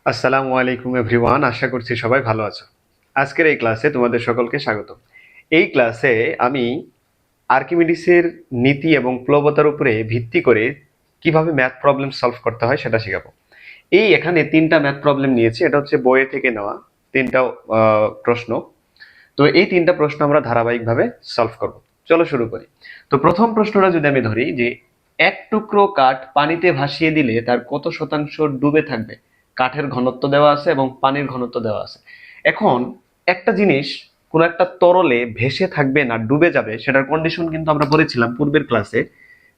আসসালামু আলাইকুম এভরিওয়ান, আশা করছি সবাই ভালো আছো। আজকের এই ক্লাসে তোমাদের সকলকে স্বাগত। এই ক্লাসে আমি আর্কিমিডিসের নীতি এবং প্লবতার উপরে ভিত্তি করে কিভাবে ম্যাথ প্রবলেম সলভ করতে হয় সেটা শেখাবো। এখানে তিনটা ম্যাথ প্রবলেম নিয়েছি, এটা হচ্ছে বইয়ে থেকে নেওয়া তিনটা প্রশ্ন। তো এই তিনটা প্রশ্ন আমরা ধারাবাহিকভাবে সলভ করব। চলো শুরু করি। তো প্রথম প্রশ্নটা যদি আমি ধরি যে এক টুকরো কাঠ পানিতে ভাসিয়ে দিলে তার কত শতাংশ ডুবে থাকবে। কাঠের ঘনত্ব দেওয়া আছে এবং পানির ঘনত্ব দেওয়া আছে। এখন একটা জিনিস কোন একটা তরলে ভেসে থাকবে না ডুবে যাবে, সেটার কন্ডিশন কিন্তু আমরা বলেছিলাম পূর্বের ক্লাসে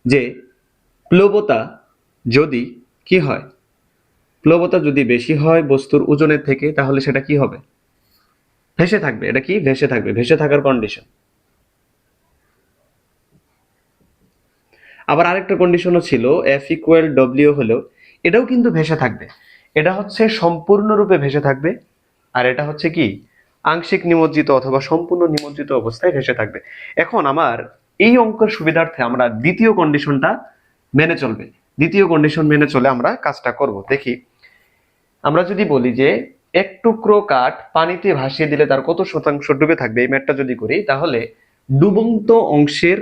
যে প্লবতা যদি কি হয়, প্লবতা যদি বেশি হয় বস্তুর ওজনের থেকে, তাহলে সেটা কি হবে? ভেসে থাকবে। এটা কি ভেসে থাকবে, ভেসে থাকার কন্ডিশন। আবার আরেকটা কন্ডিশনও ছিল এফ ইকুয়াল ডব্লিউ হলেও এটাও কিন্তু ভেসে থাকবে। এটা হচ্ছে সম্পূর্ণরূপে ভেসে থাকবে, আর এটা হচ্ছে কি আংশিক নিমজ্জিত অথবা সম্পূর্ণ নিমজ্জিত অবস্থায় ভেসে থাকবে। এখন আমার এই অঙ্কের সুবিধার্থে আমরা দ্বিতীয় কন্ডিশনটা মেনে চলবে। দ্বিতীয় কন্ডিশন মেনে চলে আমরা কাজটা করব। দেখি, আমরা যদি বলি যে এক টুকরো কাঠ পানিতে ভাসিয়ে দিলে তার কত শতাংশ ডুবে থাকবে, এই ম্যাথটা যদি করি তাহলে ডুবন্ত অংশের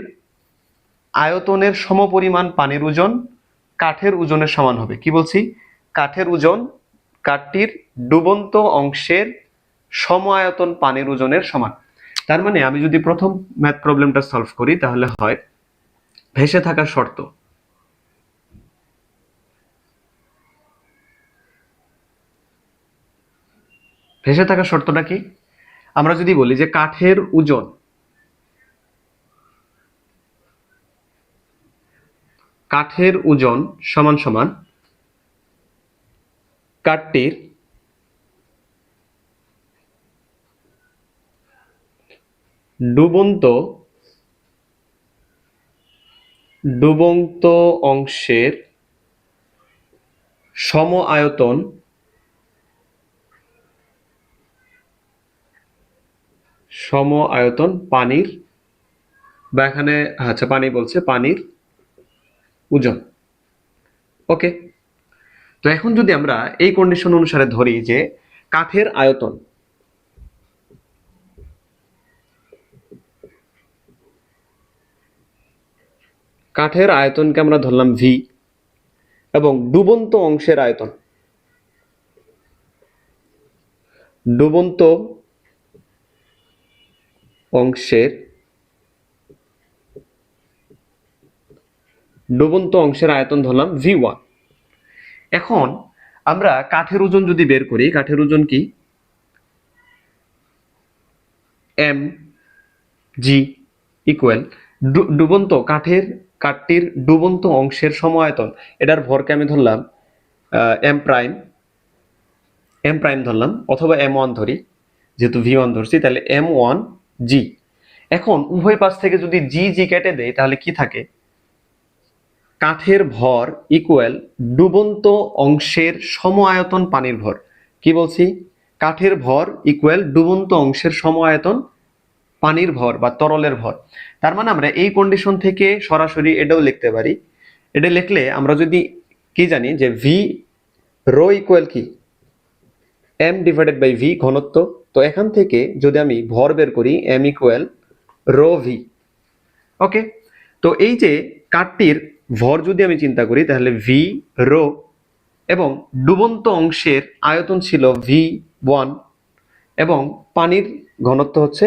আয়তনের সমপরিমাণ পানির ওজন কাঠের ওজনের সমান হবে। কি বলছি? কাঠের ওজন কাঠটির ডুবন্ত অংশের সম আয়তন পানির ওজনের সমান। তার মানে আমি যদি প্রথম ম্যাথ প্রবলেমটা সলভ করি তাহলে হয় ভেসে থাকার শর্ত। ভেসে থাকার শর্তটা কি? আমরা যদি বলি যে কাঠের ওজন সমান সমান কাঠটির ডুবন্ত অংশের সম আয়তন পানির, বা এখানে আচ্ছা পানি বলছে, পানির ওজন। ওকে, তো এখন যদি আমরা এই কন্ডিশন অনুসারে ধরি যে কাঠের আয়তনকে আমরা ধরলাম ভি, এবং ডুবন্ত অংশের আয়তন ডুবন্ত অংশের আয়তন ধরলাম V1। এখন আমরা কাঠের ওজন যদি বের করি, কাঠের ওজন কি? এম জি ইকুয়াল কাঠটির ডুবন্ত অংশের সম আয়তন, এটার ভরকে আমি ধরলাম এম প্রাইম ধরলাম, অথবা M1 ধরি, যেহেতু V1 ধরছি তাহলে M1 জি। এখন উভয় পাশ থেকে যদি জি কেটে দেয় তাহলে কি থাকে? কাঠের ভর ইকুয়াল ডুবন্ত অংশের সম আয়তন পানির ভর। কি বলছি? কাঠের ভর ইকুয়াল ডুবন্ত অংশের সম আয়তন পানির ভর বা তরলের ভর। তার মানে আমরা এই কন্ডিশন থেকে সরাসরি এটাও লিখতে পারি। এটা লিখলে আমরা যদি কি জানি যে ভি রো ইকুয়াল কি এম ডিভাইডেড বাই ভি, ঘনত্ব। তো এখান থেকে যদি আমি ভর বের করি এম ইকুয়াল রো ভি। ওকে, তো এই যে কাঠটির ভর যদি আমি চিন্তা করি তাহলে ভি রো, এবং ডুবন্ত অংশের আয়তন ছিল V1, এবং পানির ঘনত্ব হচ্ছে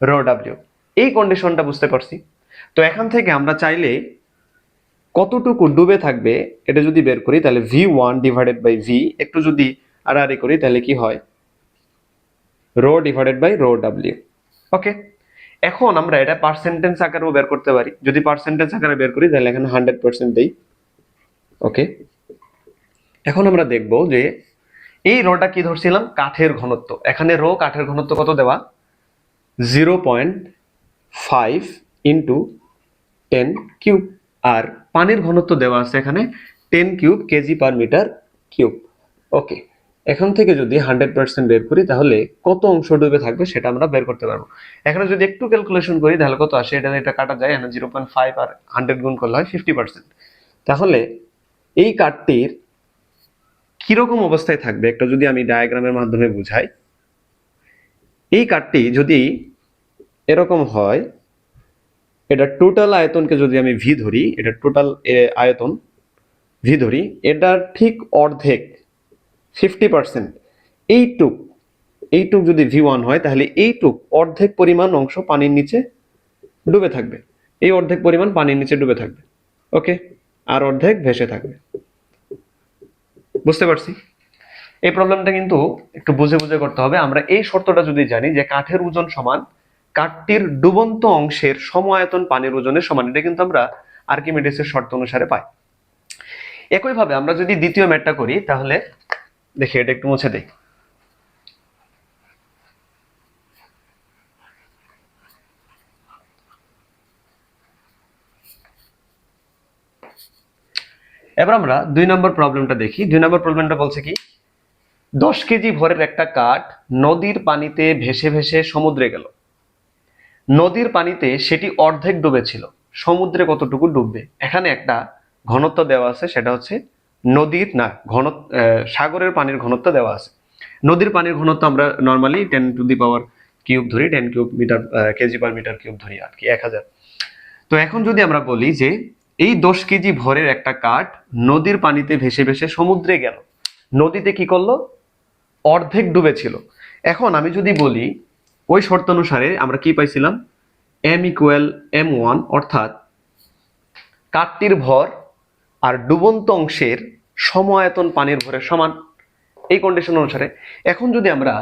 রো ডাব্লিউ। এই কন্ডিশনটা বুঝতে পারছি। তো এখান থেকে আমরা চাইলে কতটুকু ডুবে থাকবে এটা যদি বের করি তাহলে V1 ডিভাইডেড বাই ভি, একটু যদি আড়াআড়ি করি তাহলে কি হয়? Rho divided by rho W. Okay, এখন আমরা এটা পার্সেন্টেজ আকারেও বের করতে পারি। যদি পার্সেন্টেজ আকারে বের করি তাহলে এখানে 100% দেই। ওকে, এখন আমরা দেখব যে এই রোটা কি ধরছিলাম? কাঠের ঘনত্ব। এখানে রো কাঠের ঘনত্ব কত দেওয়া? 0.5 ইন্টু 10 কিউব, আর পানির ঘনত্ব দেওয়া আছে এখানে 10 cube kg per meter cube. Okay, এখন থেকে যদি 100% বের করি তাহলে কত অংশ ডুবে থাকবে সেটা আমরা বের করতে পারবো। এখানে যদি একটু ক্যালকুলেশন করি তাহলে কত আসে? এটা কাটা যায়, এখানে 0.5 আর 100 গুণ করলে হয় 50%। তাহলে এই কাঠটির কিরকম অবস্থায় থাকবে একটা যদি আমি ডায়াগ্রামের মাধ্যমে বুঝাই, এই কাঠটি যদি এরকম হয়, এটা টোটাল আয়তনকে যদি আমি ভি ধরি, এটা টোটাল আয়তন ভি ধরি, এটার ঠিক অর্ধেক 50%, এইটুক এইটুক যদি V1 হয় তাহলে এইটুক অর্ধেক পরিমাণ অংশ পানির নিচে ডুবে থাকবে, এই অর্ধেক পরিমাণ পানির নিচে ডুবে থাকবে। ওকে, আর অর্ধেক ভেসে থাকবে। বুঝতে পারছি? এই প্রবলেমটা কিন্তু একটু বুঝে বুঝে করতে হবে। আমরা এই শর্তটা যদি জানি যে কাঠের ওজন সমান কাঠটির ডুবন্ত অংশের সম আয়তন পানির ওজনের সমান, এটা কিন্তু আমরা আর্কিমিডিসের শর্ত অনুসারে পাই। একইভাবে আমরা যদি দ্বিতীয় ম্যাথটা করি তাহলে দেখি, এটা একটু মুছে দেই। এবার আমরা 2 নম্বর প্রবলেমটা দেখি। 2 নম্বর প্রবলেমটা বলছে কি, 10 কেজি ভরের একটা কাঠ নদীর পানিতে ভেসে ভেসে সমুদ্রে গেল। নদীর পানিতে সেটি অর্ধেক ডুবেছিল, সমুদ্রে কতটুকু ডুববে? এখানে একটা ঘনত্ব দেওয়া আছে, সেটা হচ্ছে নদীর না সাগরের পানির ঘনত্ব দেওয়া আছে। নদীর পানির ঘনত্ব আমরা নর্মালি 10⁻³ ধরি, 10³ meter KG per meter cube ধরি আর কি, 1000। তো এখন যদি আমরা বলি যে এই 10 কেজি ভরের একটা কাঠ নদীর পানিতে ভেসে ভেসে সমুদ্রে গেল, নদীতে কি করলো? অর্ধেক ডুবেছিল। এখন আমি যদি বলি ওই শর্ত অনুসারে আমরা কি পাইছিলাম, M=M1, অর্থাৎ কাঠটির ভর আর ডুবন্ত অংশের সম আয়তন পানির ভরের সমান, এই কন্ডিশন অনুসারে। এখন যদি আমরা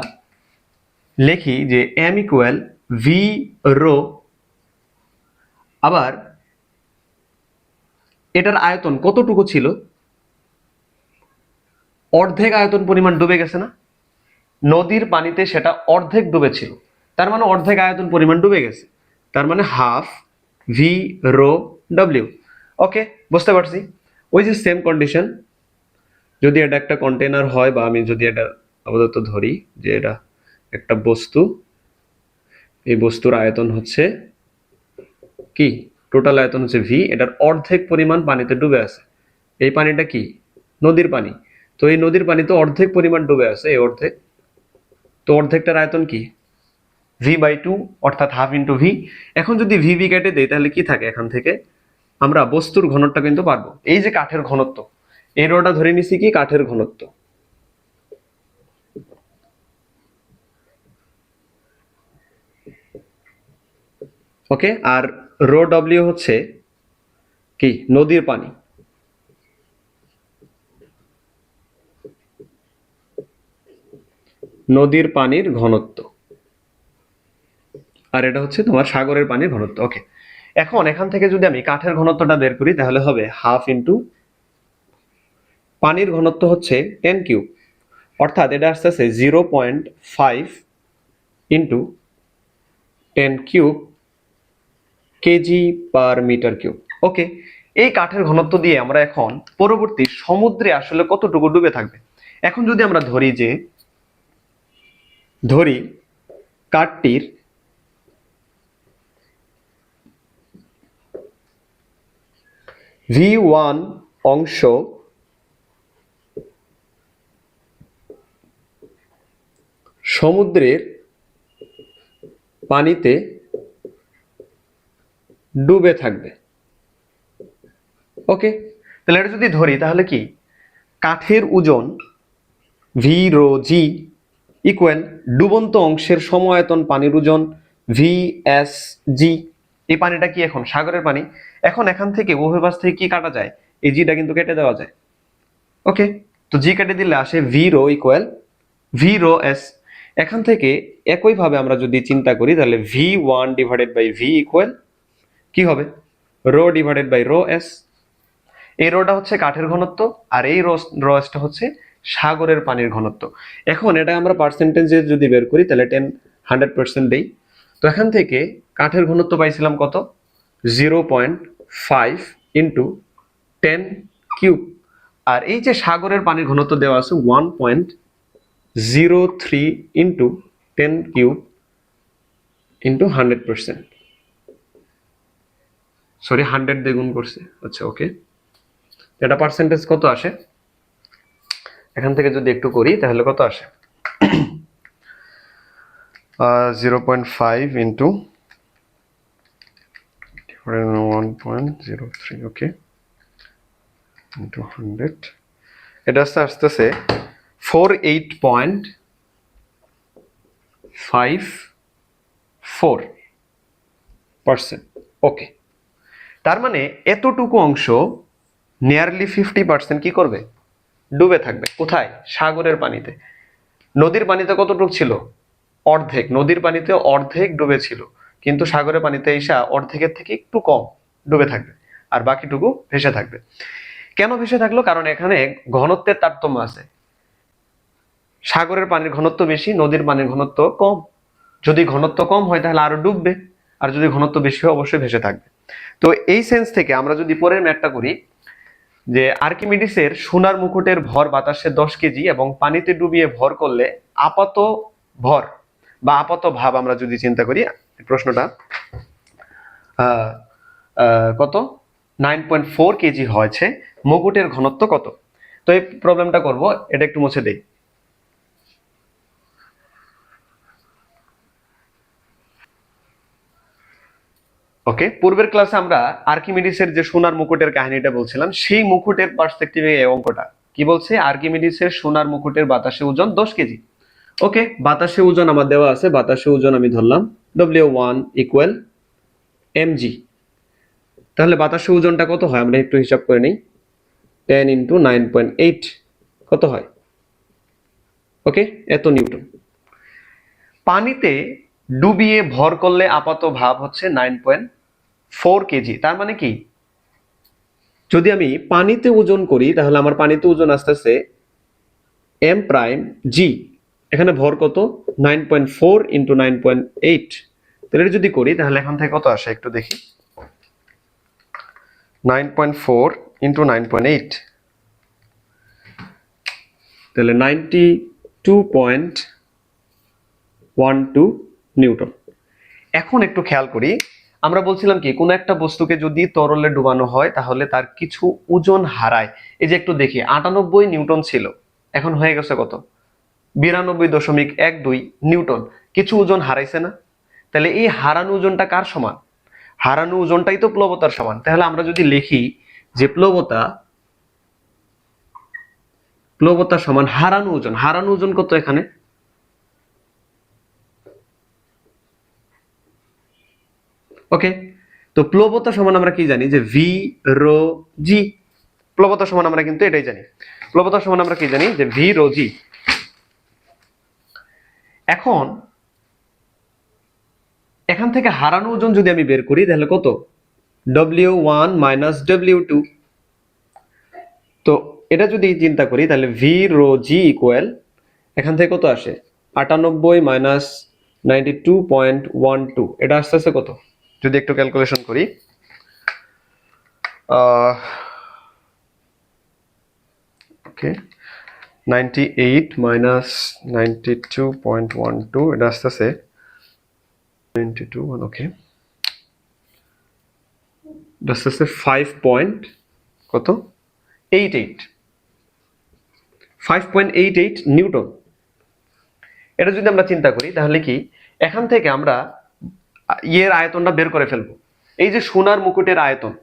লিখি যে M=V⁴, আবার এটার আয়তন কতটুকু ছিল? অর্ধেক আয়তন পরিমাণ ডুবে গেছে না? নদীর পানিতে সেটা অর্ধেক ডুবেছিল, তার মানে অর্ধেক আয়তন পরিমাণ ডুবে গেছে, তার মানে হাফ V⁴W। ওকে, বুঝতে পারছি? ওই যে সেম কন্ডিশন, যদি এটা একটা কন্টেনার হয়, বা আমি যদি এটা আপাতত ধরি যে এটা একটা বস্তু, এই বস্তুর আয়তন হচ্ছে কি, টোটাল আয়তন হচ্ছে V, এটার অর্ধেক পরিমাণ পানিতে ডুবে আছে। এই পানিটা কি? নদীর পানি। তো এই নদীর পানি তো অর্ধেক পরিমাণ ডুবে আছে, এই অর্ধেক, তো অর্ধেকটার আয়তন কি? V/2, অর্থাৎ হাফ ইন্টু ভি। এখন যদি ভি কেটে দেই তাহলে কি থাকে? এখান থেকে আমরা বস্তুর ঘনত্বটা কিন্তু পারবো। এই যে কাঠের ঘনত্ব, এই রোটা ধরে নিছি কি কাঠের ঘনত্ব, ওকে, আর ρW হচ্ছে কি? নদীর পানি। নদীর পানির ঘনত্ব, আর এটা হচ্ছে তোমার সাগরের পানির ঘনত্ব। ওকে, এখন এখান থেকে যদি আমি কাঠের ঘনত্বটা বের করি তাহলে হবে হাফ ইন্টু পানির ঘনত্ব হচ্ছে 10³ অর্থাৎ এটা আসতেছে 0.5 into 10³ kg per meter cube. Okay, এই কাঠের ঘনত্ব দিয়ে আমরা এখন পরবর্তী সমুদ্রে আসলে কতটুকু ডুবে থাকবে। এখন যদি আমরা ধরি কাঠটির V1 অংশ সমুদ্রের পানিতে ডুবে থাকবে। ওকে, তাহলে এটা যদি ধরি তাহলে কি, কাঠের ওজন V⁴G ইকুয়াল ডুবন্ত অংশের সম আয়তন পানির ওজন VSG। এই পানিটা কি এখন সাগরের পানি। এখন এখান থেকে উভয় পাশ থেকে কি কাটা যায়? এই জিটা কিন্তু কেটে দেওয়া যায়। ওকে, তো জি কেটে দিলে আসে V⁴ ইকুয়াল V⁴S। এখান থেকে একইভাবে আমরা যদি চিন্তা করি তাহলে V1/V ইকুয়াল কি হবে? ρ/ρS। এই রোটা হচ্ছে কাঠের ঘনত্ব, আর এই রসটা হচ্ছে সাগরের পানির ঘনত্ব। এখন এটা আমরা পার্সেন্টেজে যদি বের করি তাহলে 100% দেই। তো এখান থেকে কাঠের ঘনত্ব পাইছিলাম কত? 0.5 ইন্টু 10³ আর এই যে সাগরের পানির ঘনত্ব দেওয়া আছে 1.03 ইন্টু 10³ ইন্টু 100%, সরি 100 দিয়ে গুণ করছে। আচ্ছা, ওকে, এটা পার্সেন্টেজ কত আসে? এখান থেকে যদি একটু করি তাহলে কত আসে 0.5 ইন্টু 1.03 ওকে ইন্টু 100 এটা আসতেছে 48.54%। ওকে, তার মানে এতটুকু অংশ নিয়ারলি 50% কি করবে, ডুবে থাকবে। কোথায়? সাগরের পানিতে। নদীর পানিতে কতটুকু ছিল? অর্ধেক। নদীর পানিতে অর্ধেক ডুবে ছিল, কিন্তু সাগরের পানিতে এসে অর্ধেকের থেকে একটু কম ডুবে থাকবে, আর বাকিটুকু ভেসে থাকবে। কেন ভেসে থাকলো? কারণ এখানে ঘনত্বের তারতম্য আছে। সাগরের পানির ঘনত্ব বেশি, নদীর পানির ঘনত্ব কম। যদি ঘনত্ব কম হয় তাহলে আরো ডুববে, আর যদি ঘনত্ব বেশি হয় অবশ্যই ভেসে থাকবে। তো এই সেন্স থেকে আমরা যদি পরের ম্যাথটা করি, যে আর্কিমিডিসের সোনার মুকুটের ভর বাতাসে 10 কেজি এবং পানিতে ডুবিয়ে ভর করলে আপাত ভর বা আপাত ভাব আমরা যদি চিন্তা করি, প্রশ্নটা কত 9.4 কেজি হয়েছে, মুকুটের ঘনত্ব কত? তো এই প্রবলেমটা করব, এটা একটু মুছে দেই। ওকে, পূর্বের ক্লাসে আমরা আর্কিমিডিসের যে সোনার মুকুটের কাহিনীটা বলছিলাম, সেই মুকুটের পার্সপেক্টিভে এই অঙ্কটা কি বলছে, আর্কিমিডিসের সোনার মুকুটের বাতাসে ওজন 10 কেজি। ওকে, বাতাসে ওজন আমার দেওয়া আছে, বাতাসে ওজন আমি ধরলাম W1 ইকুয়াল mg। তাহলে বাতাসে ওজনটা কত হয় আমরা একটু হিসাব করে নেই, 10 ইন্টু 9.8 কত হয়? ওকে, এত নিউটন। পানিতে ডুবিয়ে ভর করলে আপাত ভাব হচ্ছে 9.4 কেজি। তার মানে কি, যদি আমি পানিতে ওজন করি তাহলে আমার পানিতে ওজন আসতেছে m প্রাইম জি, এখানে ভর কত 9.4 ইন্টু 9.8। তাহলে এটা যদি করি তাহলে এখান থেকে কত আসে একটু দেখি, 9.4 ইন্টু 9.8, তাহলে 92.12 নিউটন। এখন একটু খেয়াল করি, আমরা বলছিলাম কি, কোনো একটা বস্তুকে যদি তরলে ডুবানো হয় তাহলে তার কিছু ওজন হারায়। এই যে একটু দেখি, 98 নিউটন ছিল, এখন হয়ে গেছে কত, 92.12 নিউটন। কিছু ওজন হারাইছে না? তাহলে এই হারানো ওজনটা কার সমান? হারানো ওজনটাই তো প্লবতার সমান। তাহলে আমরা যদি লিখি যে প্লবতা সমান হারানো ওজন। হারানো ওজন কত এখানে? ওকে, তো প্লবতা সমান আমরা কি জানি, যে ভি রো জি। প্লবতা সমান আমরা কিন্তু এটাই জানি, প্লবতা সমান আমরা কি জানি, যে ভি রো জি। এখন এখান থেকে হারানো ওজন যদি আমি বের করি তাহলে কত, W1 মাইনাস W2। তো এটা যদি চিন্তা করি তাহলে ভি রো জি ইকুয়াল, এখান থেকে কত আসে 98 মাইনাস 92.12, এটা আসতেছে কত, যদি একটু ক্যালকুলেশন করি, ওকে 98 মাইনাস 92.12, এটা আসতেছে 92, ওকে এটা আসতেছে 5 পয়েন্ট কত 5.88 নিউটন। এটা যদি আমরা চিন্তা করি তাহলে কি, এখান থেকে আমরা ইয়ের আয়তনটা বের করে ফেলবো। এই যে সোনার মুকুটের আয়তন,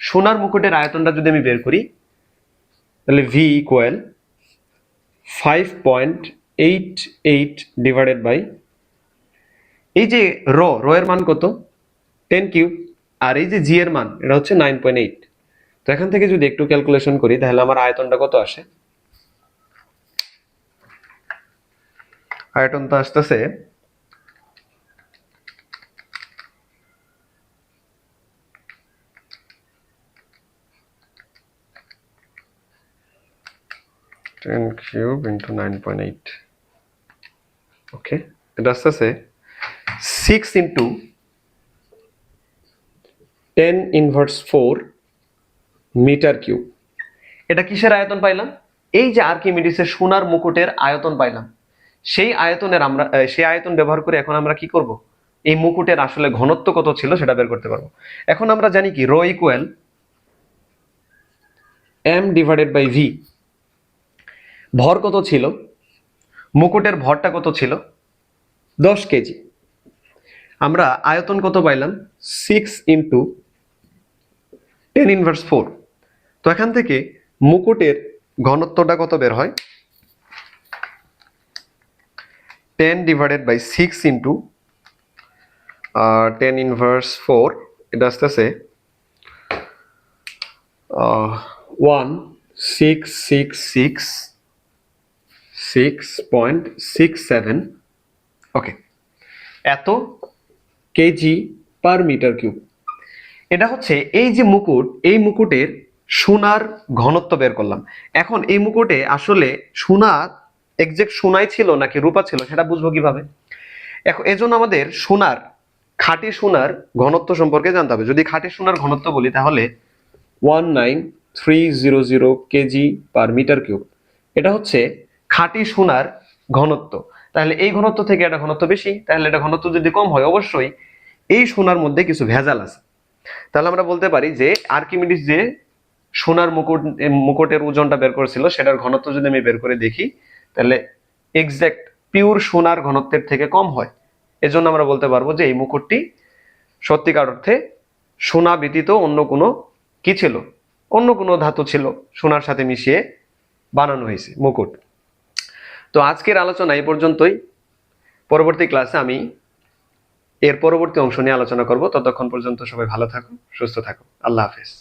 সোনার মুকুটের আয়তনটা যদি আমি বের করি তাহলে ভি ইকুয়াল 5.88 ডিভাইডেড বাই, এই যে রো এর মান কত 10 কিউব, আর এই যে জি এর মান এটা হচ্ছে 9.8। তো এখান থেকে যদি একটু ক্যালকুলেশন করি তাহলে আমার আয়তনটা কত আসে, আয়তনটা আসতেছে 10 কিউব ইন্টু 9.8। ওকে, এটা আসতেছে 6 ইন্টু 10 ইনভার্স 4 মিটার কিউব। এটা কিসের আয়তন পাইলাম? এই যে আর্কিমিডিসের সোনার মুকুটের আয়তন পাইলাম। সেই আয়তন ব্যবহার করে এখন আমরা কি করব, এই মুকুটের আসলে ঘনত্ব কত ছিল সেটা বের করতে পারবো। এখন আমরা জানি কি, rho equal M divided by V. ভর কত ছিল? মুকুটের ভরটা কত ছিল? 10 কেজি। আমরা আয়তন কত পাইলাম? 6 × 10⁻⁴। তো এখান থেকে মুকুটের ঘনত্বটা কত বের হয়? 10/6 × 10⁻⁴, এটা আসতেছে 1666.67, ওকে, এত কেজি পার মিটার কিউব। এটা হচ্ছে এই যে মুকুট, এই মুকুটের সোনার ঘনত্ব বের করলাম। এখন এই মুকুটে আসলে সোনা এক্সাক্ট সোনাই ছিল নাকি রূপা ছিল সেটা বুঝবো কিভাবে? এখন এজন্য আমাদের সোনার, খাঁটি সোনার ঘনত্ব সম্পর্কে জানতে হবে। যদি খাঁটি সোনার ঘনত্ব বলি তাহলে 19300 কেজি পার মিটার কিউব। এটা হচ্ছে খাঁটি সোনার ঘনত্ব। তাহলে এই ঘনত্ব থেকে এটা ঘনত্ব বেশি, তাহলে এটা ঘনত্ব যদি কম হয় অবশ্যই এই সোনার মধ্যে কিছু ভেজাল আছে। তাহলে আমরা বলতে পারি যে আর্কিমিডিস যে সোনার মুকুটের ওজনটা বের করেছিল সেটার ঘনত্ব যদি আমি বের করে দেখি তাহলে এক্সাক্ট পিওর সোনার ঘনত্বের থেকে কম হয়। এজন্য আমরা বলতে পারবো যে এই মুকুটটি সত্যিকার অর্থে সোনা ব্যতীত অন্য কোনো কি ছিল, অন্য কোনো ধাতু ছিল সোনার সাথে মিশিয়ে বানানো হয়েছে মুকুট। তো আজকের আলোচনা এই পর্যন্তই। পরবর্তী ক্লাসে আমি এর পরবর্তী অংশ নিয়ে আলোচনা করব। ততক্ষণ পর্যন্ত সবাই ভালো থাকো, সুস্থ থাকো। আল্লাহ হাফেজ।